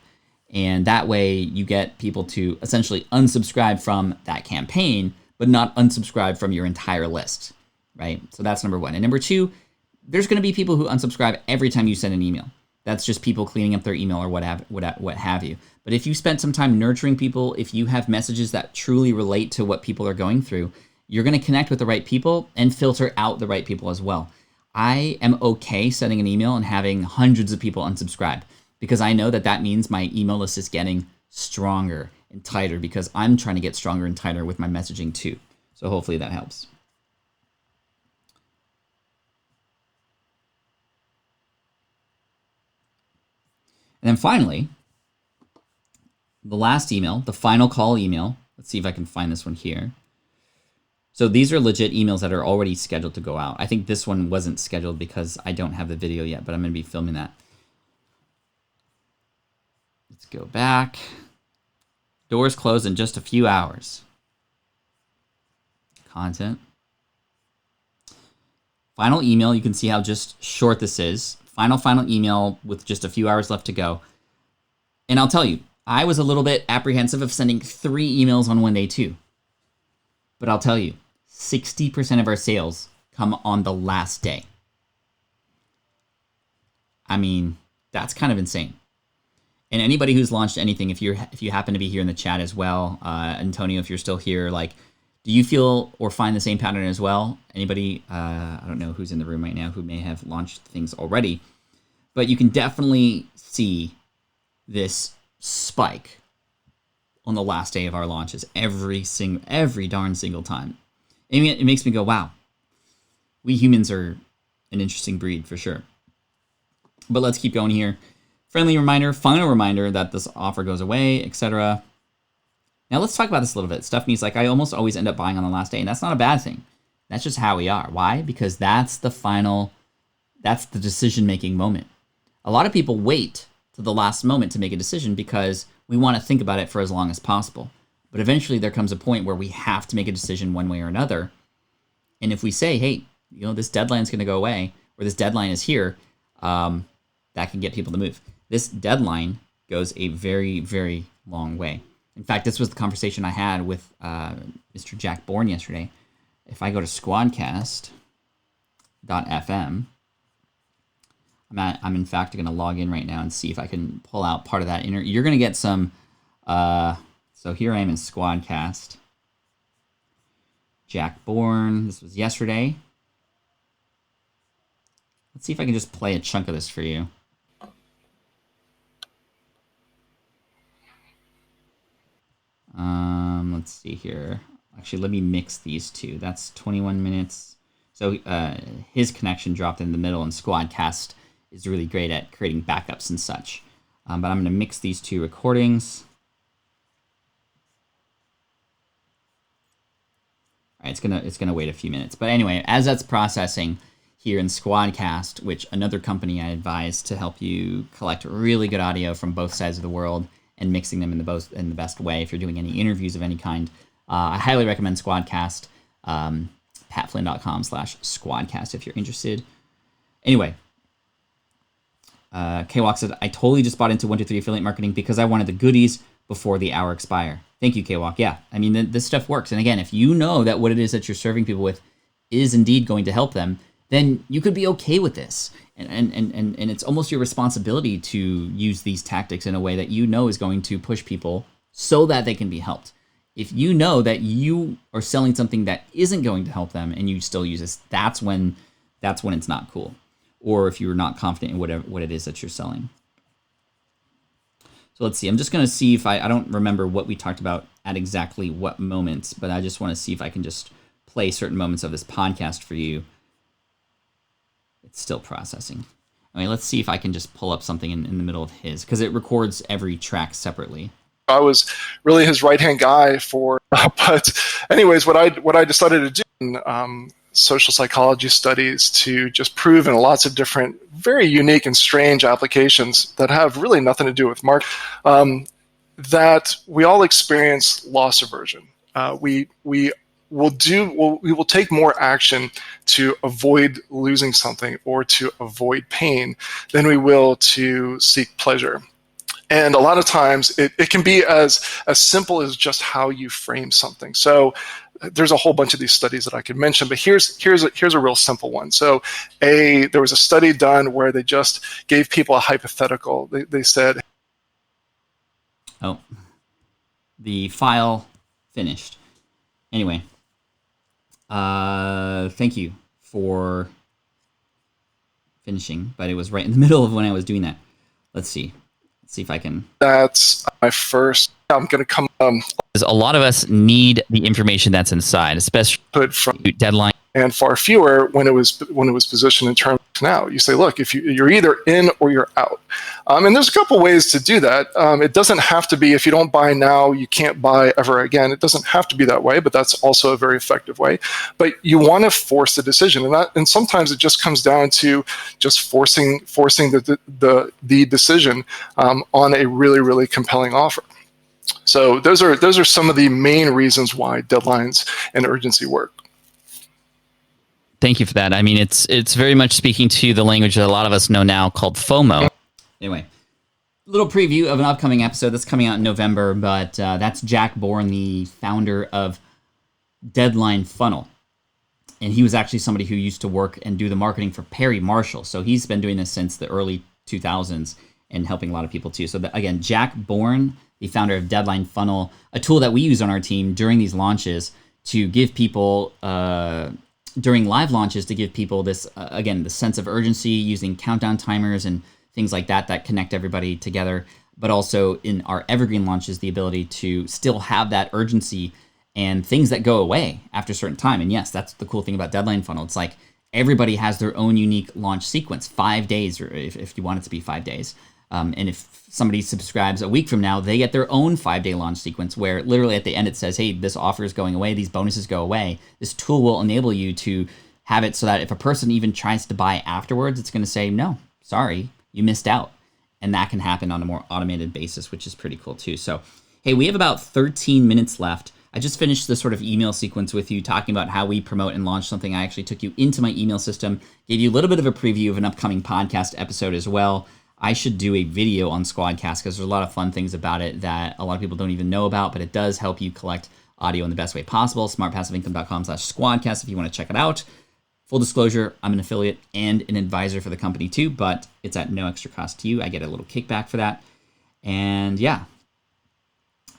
And that way you get people to essentially unsubscribe from that campaign, but not unsubscribe from your entire list, right? So that's number one. And number two, there's going to be people who unsubscribe every time you send an email. That's just people cleaning up their email or what have you. But if you spent some time nurturing people, if you have messages that truly relate to what people are going through, you're going to connect with the right people and filter out the right people as well. I am okay sending an email and having hundreds of people unsubscribe, because I know that that means my email list is getting stronger and tighter, because I'm trying to get stronger and tighter with my messaging too. So hopefully that helps. And then finally, the last email, the final call email. Let's see if I can find this one here. So these are legit emails that are already scheduled to go out. I think this one wasn't scheduled because I don't have the video yet, but I'm going to be filming that. Let's go back. Doors close in just a few hours. Content. Final email. You can see how just short this is. Final email with just a few hours left to go. And I'll tell you, I was a little bit apprehensive of sending 3 emails on one day too. But I'll tell you, 60% of our sales come on the last day. I mean, that's kind of insane. And anybody who's launched anything, if you happen to be here in the chat as well, Antonio, if you're still here, like, do you feel or find the same pattern as well? Anybody, I don't know who's in the room right now who may have launched things already, but you can definitely see this spike on the last day of our launches every darn single time. It makes me go, wow, we humans are an interesting breed for sure. But let's keep going here. Friendly reminder, final reminder that this offer goes away, etc. Now let's talk about this a little bit. Stephanie's like, I almost always end up buying on the last day, and that's not a bad thing. That's just how we are. Why? Because that's the decision-making moment. A lot of people wait to the last moment to make a decision because we want to think about it for as long as possible. But eventually there comes a point where we have to make a decision one way or another. And if we say, hey, this deadline's going to go away, or this deadline is here, that can get people to move. This deadline goes a very, very long way. In fact, this was the conversation I had with Mr. Jack Bourne yesterday. If I go to squadcast.fm, I'm in fact going to log in right now and see if I can pull out part of that interview. You're going to get some. So here I am in Squadcast. Jack Bourne. This was yesterday. Let's see if I can just play a chunk of this for you. Let's see here. Actually, let me mix these two. That's 21 minutes. So his connection dropped in the middle, and Squadcast is really great at creating backups and such. But I'm going to mix these two recordings. All right, it's gonna wait a few minutes. But anyway, as that's processing here in Squadcast, which another company I advise to help you collect really good audio from both sides of the world and mixing them in the best way if you're doing any interviews of any kind. I highly recommend Squadcast, patflynn.com/Squadcast if you're interested. Anyway, Kwalk said, I totally just bought into 123 affiliate marketing because I wanted the goodies before the hour expire. Thank you, Kwalk. Yeah, I mean, this stuff works. And again, if you know that what it is that you're serving people with is indeed going to help them, then you could be okay with this. And it's almost your responsibility to use these tactics in a way that you know is going to push people so that they can be helped. If you know that you are selling something that isn't going to help them and you still use this, that's when it's not cool. Or if you're not confident in what it is that you're selling. So let's see. I'm just going to see if I don't remember what we talked about at exactly what moments, but I just want to see if I can just play certain moments of this podcast for you. It's still processing. Okay, let's see if I can just pull up something in the middle of his, because it records every track separately. I was really his right-hand guy for, but anyways, what I decided to do in social psychology studies to just prove in lots of different, very unique and strange applications that have really nothing to do with marketing, that we all experience loss aversion. We will take more action to avoid losing something or to avoid pain than we will to seek pleasure. And a lot of times it can be as simple as just how you frame something. So there's a whole bunch of these studies that I could mention, but here's a real simple one. So there was a study done where they just gave people a hypothetical. They said, oh, the file finished. Anyway, thank you for finishing, but it was right in the middle of when I was doing that. Let's see if I can. That's my first. I'm going to come. A lot of us need the information that's inside, especially put from deadline, and far fewer when it was positioned in terms of now. You say, look, if you're either in or you're out. And there's a couple ways to do that. It doesn't have to be, if you don't buy now, you can't buy ever again. It doesn't have to be that way, but that's also a very effective way. But you want to force the decision, and sometimes it just comes down to just forcing the decision on a really, really compelling offer. So those are some of the main reasons why deadlines and urgency work. Thank you for that. I mean, it's very much speaking to the language that a lot of us know now called FOMO. Anyway, little preview of an upcoming episode that's coming out in November, but that's Jack Bourne, the founder of Deadline Funnel. And he was actually somebody who used to work and do the marketing for Perry Marshall. So he's been doing this since the early 2000s and helping a lot of people too. So again, Jack Bourne, the founder of Deadline Funnel, a tool that we use on our team during these launches to give people, during live launches, to give people this, again, the sense of urgency using countdown timers and things like that connect everybody together. But also in our Evergreen launches, the ability to still have that urgency and things that go away after a certain time. And yes, that's the cool thing about Deadline Funnel. It's like everybody has their own unique launch sequence, 5 days, or if you want it to be 5 days. And if somebody subscribes a week from now, they get their own 5-day launch sequence where literally at the end it says, hey, this offer is going away, these bonuses go away. This tool will enable you to have it so that if a person even tries to buy afterwards, it's going to say, no, sorry, you missed out. And that can happen on a more automated basis, which is pretty cool too. So, hey, we have about 13 minutes left. I just finished the sort of email sequence with you talking about how we promote and launch something. I actually took you into my email system, gave you a little bit of a preview of an upcoming podcast episode as well. I should do a video on Squadcast because there's a lot of fun things about it that a lot of people don't even know about, but it does help you collect audio in the best way possible. smartpassiveincome.com/squadcast if you want to check it out. Full disclosure, I'm an affiliate and an advisor for the company too, but it's at no extra cost to you. I get a little kickback for that. And yeah,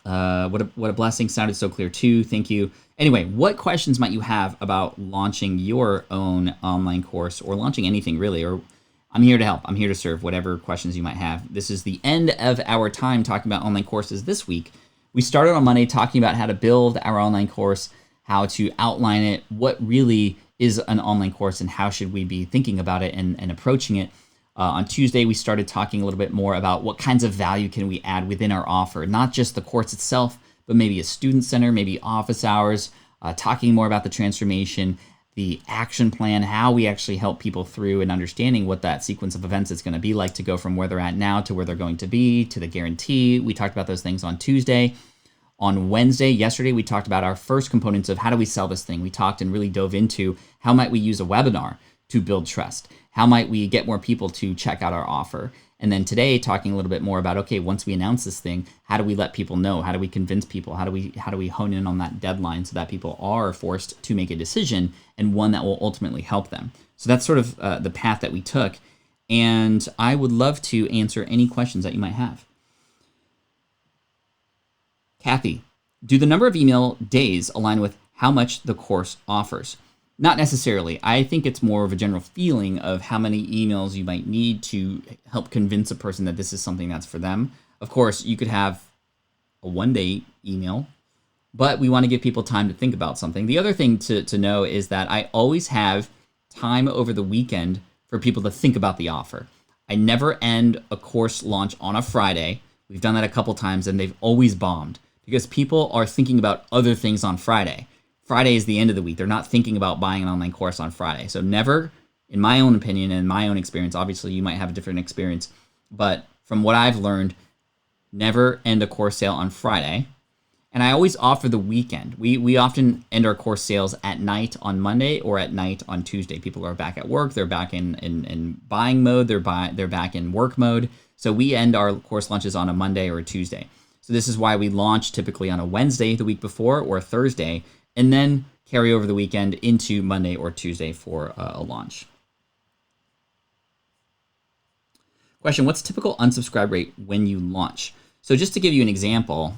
what a blessing. Sounded so clear too. Thank you. Anyway, what questions might you have about launching your own online course or launching anything really? Or I'm here to help. I'm here to serve whatever questions you might have. This is the end of our time talking about online courses this week. We started on Monday talking about how to build our online course, how to outline it, what really is an online course and how should we be thinking about it and approaching it. On Tuesday, we started talking a little bit more about what kinds of value can we add within our offer, not just the course itself, but maybe a student center, maybe office hours, talking more about the transformation, the action plan, how we actually help people through and understanding what that sequence of events is going to be like to go from where they're at now to where they're going to be, to the guarantee. We talked about those things on Tuesday. On Wednesday, yesterday, we talked about our first components of how do we sell this thing. We talked and really dove into how might we use a webinar to build trust? How might we get more people to check out our offer? And then today, talking a little bit more about, okay, once we announce this thing, how do we let people know? How do we convince people? How do we hone in on that deadline so that people are forced to make a decision and one that will ultimately help them? So that's sort of the path that we took. And I would love to answer any questions that you might have. Kathy, do the number of email days align with how much the course offers? Not necessarily. I think it's more of a general feeling of how many emails you might need to help convince a person that this is something that's for them. Of course, you could have a 1-day email, but we want to give people time to think about something. The other thing to know is that I always have time over the weekend for people to think about the offer. I never end a course launch on a Friday. We've done that a couple times and they've always bombed because people are thinking about other things on Friday. Friday is the end of the week. They're not thinking about buying an online course on Friday. So never, in my own opinion and my own experience, obviously you might have a different experience, but from what I've learned, never end a course sale on Friday. And I always offer the weekend. We often end our course sales at night on Monday or at night on Tuesday. People are back at work. They're back in buying mode. They're back in work mode. So we end our course launches on a Monday or a Tuesday. So this is why we launch typically on a Wednesday the week before or a Thursday, and then carry over the weekend into Monday or Tuesday for a launch. Question, what's typical unsubscribe rate when you launch? So just to give you an example,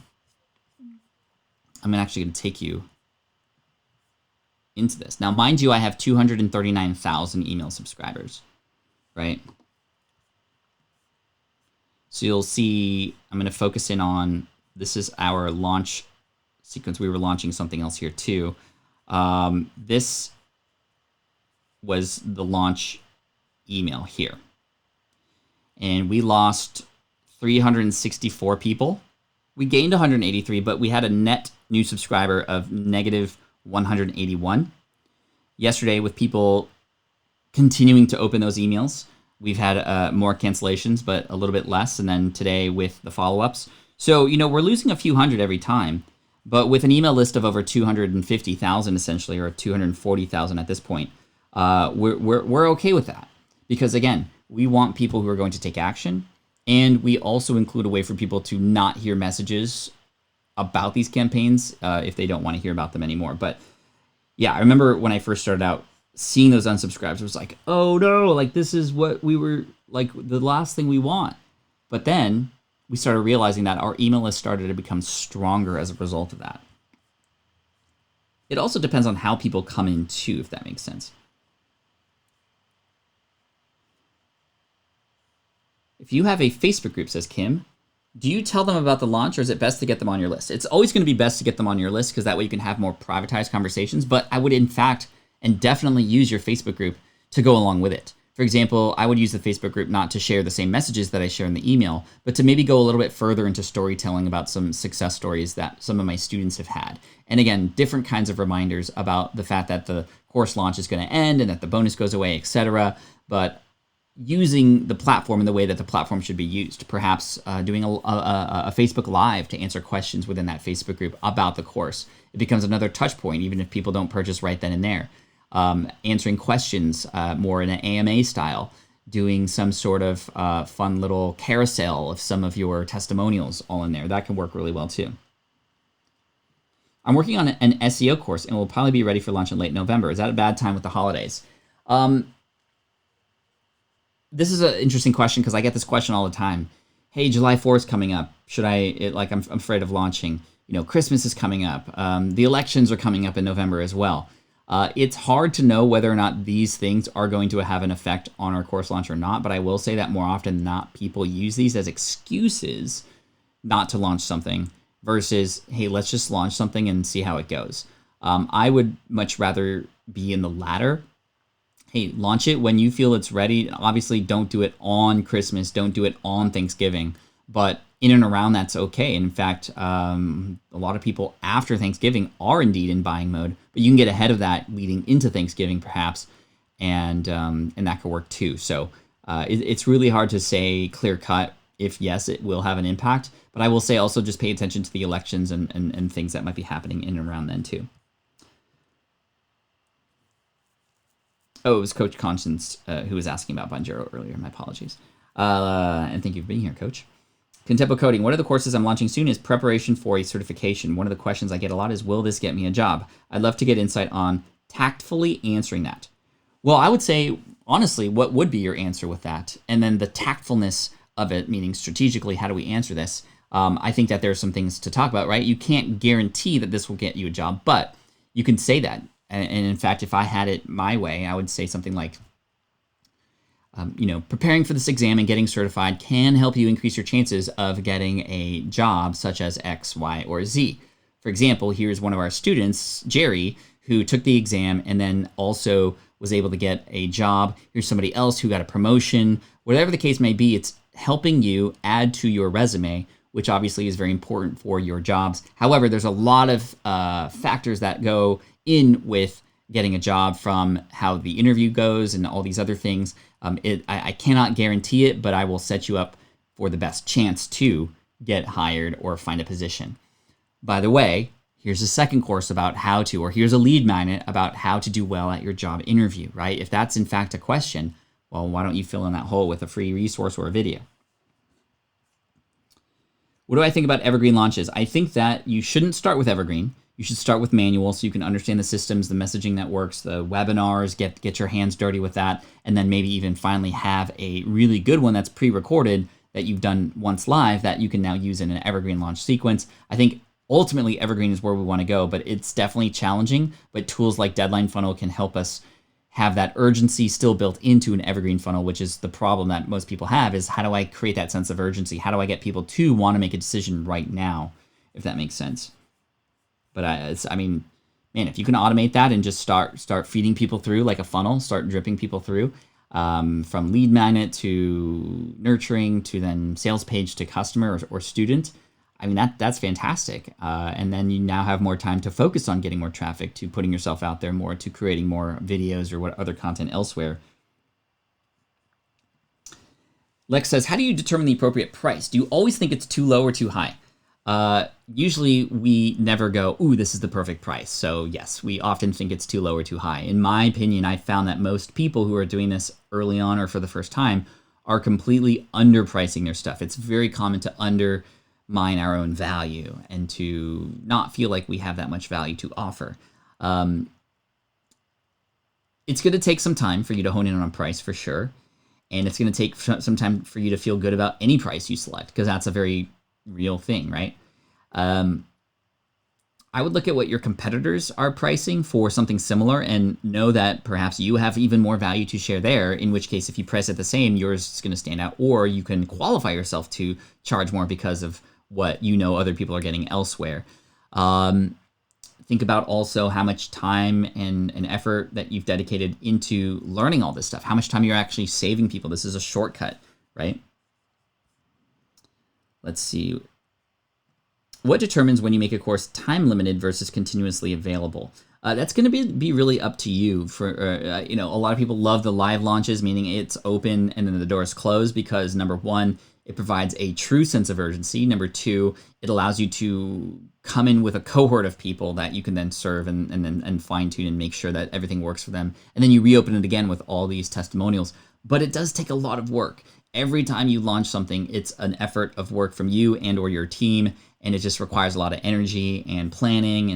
I'm actually going to take you into this. Now, mind you, I have 239,000 email subscribers, right? So you'll see, I'm going to focus in on, this is our launch sequence. We were launching something else here too. This was the launch email here. And we lost 364 people. We gained 183, but we had a net new subscriber of negative 181. Yesterday, with people continuing to open those emails, we've had more cancellations, but a little bit less. And then today with the follow-ups. So, we're losing a few hundred every time. But with an email list of over 250,000 essentially, or 240,000 at this point, we're okay with that. Because again, we want people who are going to take action. And we also include a way for people to not hear messages about these campaigns if they don't want to hear about them anymore. But yeah, I remember when I first started out, seeing those unsubscribes, it was like, oh no, like this is what we were, like the last thing we want. But then we started realizing that our email list started to become stronger as a result of that. It also depends on how people come in too, if that makes sense. If you have a Facebook group, says Kim, do you tell them about the launch, or is it best to get them on your list? It's always going to be best to get them on your list, because that way you can have more privatized conversations. But I would, in fact, and definitely use your Facebook group to go along with it. For example, I would use the Facebook group not to share the same messages that I share in the email, but to maybe go a little bit further into storytelling about some success stories that some of my students have had. And again, different kinds of reminders about the fact that the course launch is going to end and that the bonus goes away, etc. But using the platform in the way that the platform should be used. Perhaps doing a Facebook Live to answer questions within that Facebook group about the course. It becomes another touch point, even if people don't purchase right then and there. Answering questions more in an AMA style, doing some sort of fun little carousel of some of your testimonials all in there. That can work really well too. I'm working on an SEO course and will probably be ready for launch in late November. Is that a bad time with the holidays? This is an interesting question because I get this question all the time. Hey, July 4th is coming up. I'm afraid of launching. Christmas is coming up. The elections are coming up in November as well. It's hard to know whether or not these things are going to have an effect on our course launch or not, but I will say that more often than not, people use these as excuses not to launch something versus, hey, let's just launch something and see how it goes. I would much rather be in the latter. Hey, launch it when you feel it's ready. Obviously, don't do it on Christmas. Don't do it on Thanksgiving. But in and around that's okay. In fact, a lot of people after Thanksgiving are indeed in buying mode, but you can get ahead of that leading into Thanksgiving perhaps, and that could work too. So it's really hard to say clear cut if yes, it will have an impact. But I will say also just pay attention to the elections and things that might be happening in and around then too. Oh, it was Coach Constance who was asking about Banjero earlier. My apologies. And thank you for being here, Coach. Contempo Coding. One of the courses I'm launching soon is preparation for a certification. One of the questions I get a lot is, will this get me a job? I'd love to get insight on tactfully answering that. Well, I would say, honestly, what would be your answer with that? And then the tactfulness of it, meaning strategically, how do we answer this? I think that there's some things to talk about, right? You can't guarantee that this will get you a job, but you can say that. And in fact, if I had it my way, I would say something like, preparing for this exam and getting certified can help you increase your chances of getting a job such as X, Y, or Z. For example, here's one of our students, Jerry, who took the exam and then also was able to get a job. Here's somebody else who got a promotion. Whatever the case may be, it's helping you add to your resume, which obviously is very important for your jobs. However, there's a lot of factors that go in with getting a job, from how the interview goes and all these other things. I cannot guarantee it, but I will set you up for the best chance to get hired or find a position. By the way, here's a second course about how to, or here's a lead magnet about how to do well at your job interview, right? If that's in fact a question, well, why don't you fill in that hole with a free resource or a video? What do I think about Evergreen launches? I think that you shouldn't start with Evergreen. You should start with manual so you can understand the systems, the messaging that works, the webinars, get your hands dirty with that, and then maybe even finally have a really good one that's pre-recorded that you've done once live that you can now use in an Evergreen launch sequence. I think ultimately Evergreen is where we want to go, but it's definitely challenging, but tools like Deadline Funnel can help us have that urgency still built into an Evergreen funnel, which is the problem that most people have, is how do I create that sense of urgency? How do I get people to want to make a decision right now, if that makes sense? But if you can automate that and just start feeding people through like a funnel, start dripping people through, from lead magnet to nurturing to then sales page to customer or student. I mean, that's fantastic. And then you now have more time to focus on getting more traffic, to putting yourself out there more, to creating more videos or what other content elsewhere. Lex says, how do you determine the appropriate price? Do you always think it's too low or too high? Usually we never go, ooh, this is the perfect price. So yes, we often think it's too low or too high. In my opinion, I found that most people who are doing this early on or for the first time are completely underpricing their stuff. It's very common to undermine our own value and to not feel like we have that much value to offer. It's going to take some time for you to hone in on a price for sure. And it's going to take some time for you to feel good about any price you select, because that's a very real thing, right? I would look at what your competitors are pricing for something similar and know that perhaps you have even more value to share there, in which case if you price it the same, yours is going to stand out, or you can qualify yourself to charge more because of what you know other people are getting elsewhere. Think about also how much time and effort that you've dedicated into learning all this stuff, how much time you're actually saving people. This is a shortcut, right? Let's see. What determines when you make a course time limited versus continuously available? That's going to be really up to you. For a lot of people love the live launches, meaning it's open and then the doors close, because number one, it provides a true sense of urgency. Number two, it allows you to come in with a cohort of people that you can then serve and fine tune and make sure that everything works for them. And then you reopen it again with all these testimonials. But it does take a lot of work. Every time you launch something, it's an effort of work from you and or your team, and it just requires a lot of energy and planning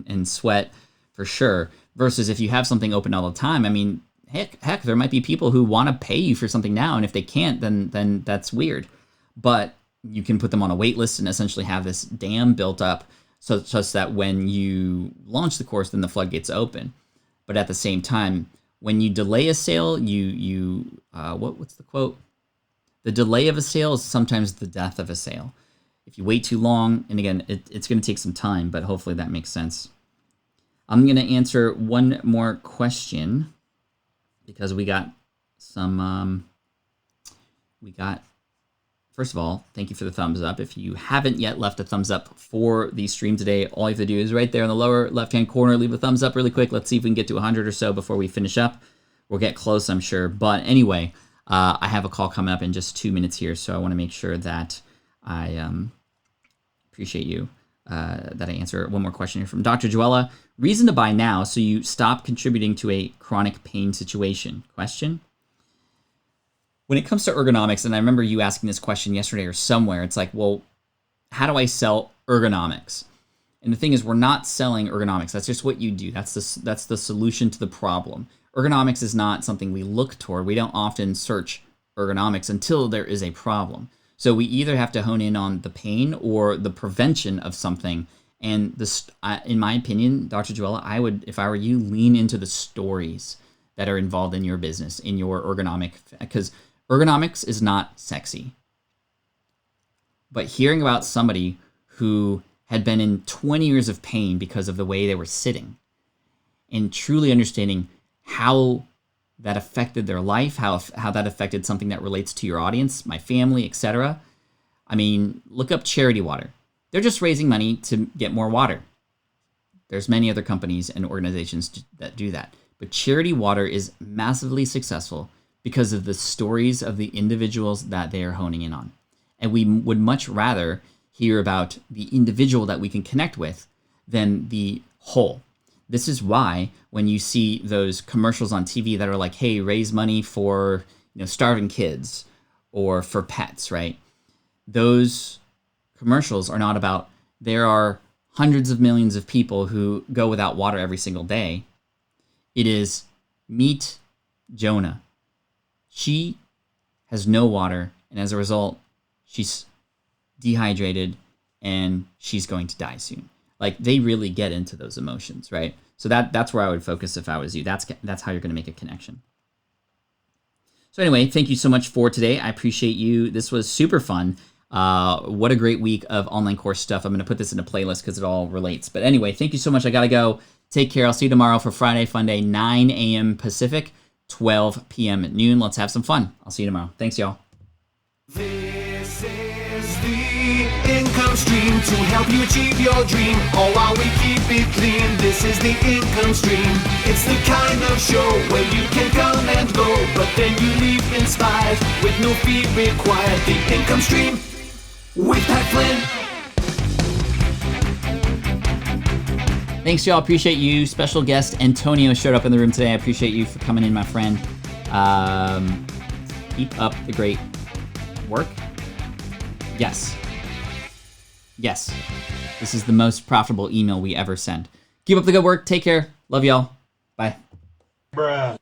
and sweat for sure. Versus if you have something open all the time, I mean, heck, there might be people who want to pay you for something now, and if they can't, then that's weird. But you can put them on a wait list and essentially have this dam built up such that when you launch the course, then the floodgates open. But at the same time, when you delay a sale, what's the quote? The delay of a sale is sometimes the death of a sale. If you wait too long, and again, it's going to take some time, but hopefully that makes sense. I'm going to answer one more question because we got some, first of all, thank you for the thumbs up. If you haven't yet left a thumbs up for the stream today, all you have to do is right there in the lower left-hand corner, leave a thumbs up really quick. Let's see if we can get to 100 or so before we finish up. We'll get close, I'm sure. But anyway, I have a call coming up in just 2 minutes here, so I want to make sure that I appreciate you, that I answer one more question here from Dr. Joella. Reason to buy now so you stop contributing to a chronic pain situation? Question. When it comes to ergonomics, and I remember you asking this question yesterday or somewhere, it's like, well, how do I sell ergonomics? And the thing is, we're not selling ergonomics. That's just what you do. That's the solution to the problem. Ergonomics is not something we look toward. We don't often search ergonomics until there is a problem. So we either have to hone in on the pain or the prevention of something. And this, in my opinion, Dr. Joella, I would, if I were you, lean into the stories that are involved in your business, in your ergonomic, because ergonomics is not sexy. But hearing about somebody who had been in 20 years of pain because of the way they were sitting, and truly understanding how that affected their life, how that affected something that relates to your audience, my family, etc. I mean, look up Charity Water. They're just raising money to get more water. There's many other companies and organizations that do that. But Charity Water is massively successful because of the stories of the individuals that they are honing in on. And we would much rather hear about the individual that we can connect with than the whole. This is why when you see those commercials on TV that are like, hey, raise money for starving kids or for pets, right? Those commercials are not about, there are hundreds of millions of people who go without water every single day. It is, meet Jonah. She has no water, and as a result, she's dehydrated and she's going to die soon. Like, they really get into those emotions, right? So that's where I would focus if I was you. That's how you're going to make a connection. So anyway, thank you so much for today. I appreciate you. This was super fun. What a great week of online course stuff. I'm going to put this in a playlist because it all relates. But anyway, thank you so much. I got to go. Take care. I'll see you tomorrow for Friday Fun Day, 9 a.m. Pacific. 12 p.m. at noon. Let's have some fun. I'll see you tomorrow. Thanks, y'all. This is the income stream to help you achieve your dream, all while we keep it clean. This is the income stream. It's the kind of show where you can come and go, but then you leave inspired with no fee required. The income stream with Pat Flynn. Thanks, y'all. Appreciate you. Special guest Antonio showed up in the room today. I appreciate you for coming in, my friend. Keep up the great work. Yes. Yes. This is the most profitable email we ever send. Keep up the good work. Take care. Love y'all. Bye. Bruh.